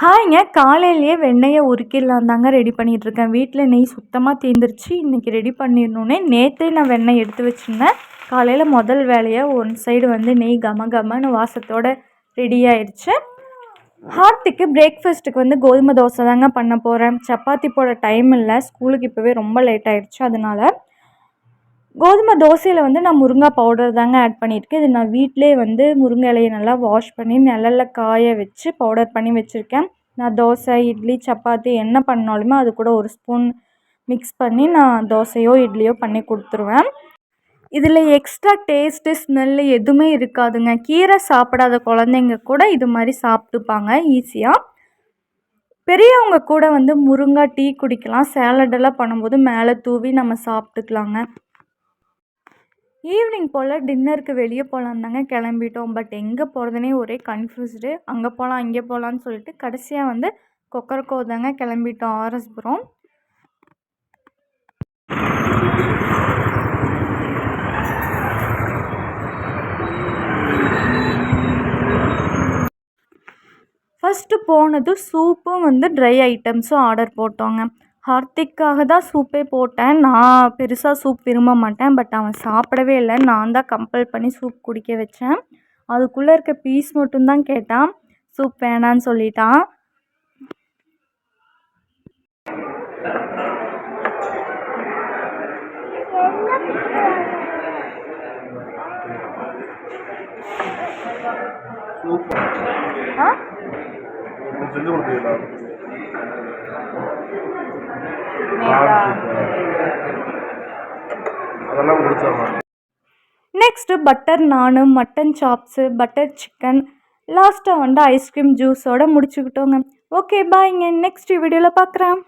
ஹாய்ங்க. காலையிலேயே வெண்ணெய உருக்கிடலாம் தாங்க ரெடி பண்ணிகிட்ருக்கேன். வீட்டில் நெய் சுத்தமாக தீர்ந்துருச்சு. இன்றைக்கி ரெடி பண்ணிடணுன்னே நேற்றே நான் வெண்ணெய் எடுத்து வச்சுருந்தேன். காலையில் முதல் வேலையாக ஒன் சைடு வந்து நெய் கம கமன்னு வாசத்தோடு ரெடி ஆயிடுச்சு. ஹார்த்திக்கு பிரேக்ஃபாஸ்ட்டுக்கு வந்து கோதுமை தோசை தாங்க பண்ண போகிறேன். சப்பாத்தி போட டைம் இல்லை, ஸ்கூலுக்கு இப்போவே ரொம்ப லேட் ஆகிடுச்சு. அதனால் கோதுமை தோசையில் வந்து நான் முருங்காய் பவுடர் தாங்க ஆட் பண்ணியிருக்கேன். இது நான் வீட்டிலே வந்து முருங்கை இலையை நல்லா வாஷ் பண்ணி நிழல்ல காய வச்சு பவுடர் பண்ணி வச்சுருக்கேன். நான் தோசை, இட்லி, சப்பாத்தி என்ன பண்ணாலுமே அது கூட ஒரு ஸ்பூன் மிக்ஸ் பண்ணி நான் தோசையோ இட்லியோ பண்ணி கொடுத்துருவேன். இதில் எக்ஸ்ட்ரா டேஸ்ட்டு, ஸ்மெல்லு எதுவுமே இருக்காதுங்க. கீரை சாப்பிடாத குழந்தைங்க கூட இது மாதிரி சாப்பிட்டுப்பாங்க ஈஸியாக. பெரியவங்க கூட வந்து முருங்காய் டீ குடிக்கலாம். சேலடெல்லாம் பண்ணும்போது மேலே தூவி நம்ம சாப்பிட்டுக்கலாங்க. ஈவினிங் போல் டின்னருக்கு வெளியே போகலான்னு தாங்க கிளம்பிட்டோம். பட் எங்கே போகிறதுனே ஒரே கன்ஃபியூஸ்டு. அங்கே போகலாம் இங்கே போகலான்னு சொல்லிட்டு கடைசியாக வந்து கொக்கரக்கோ தாங்க கிளம்பிட்டோம், ஆர்எஸ்புரம். ஃபஸ்ட்டு போனது சூப்பும் வந்து ட்ரை ஐட்டம்ஸும் ஆர்டர் போட்டோங்க. ஹார்த்திக்காக தான் சூப்பே போட்டேன். நான் பெருசாக சூப் விரும்ப மாட்டேன். பட் அவன் சாப்பிடவே இல்லை. நான் தான் கம்பல் பண்ணி சூப் குடிக்க வச்சேன். அதுக்குள்ளே இருக்க பீஸ் மட்டும்தான் கேட்டான். சூப் வேணான்னு சொல்லிட்டான். நெக்ஸ்ட்டு பட்டர் நானு, மட்டன் சாப்ஸு, பட்டர் சிக்கன், லாஸ்ட்டாக வந்து ஐஸ்கிரீம் ஜூஸோடு முடிச்சுக்கிட்டோங்க. ஓகே பாய்ங்க. நெக்ஸ்ட் வீடியோவில் பார்க்குறேன்.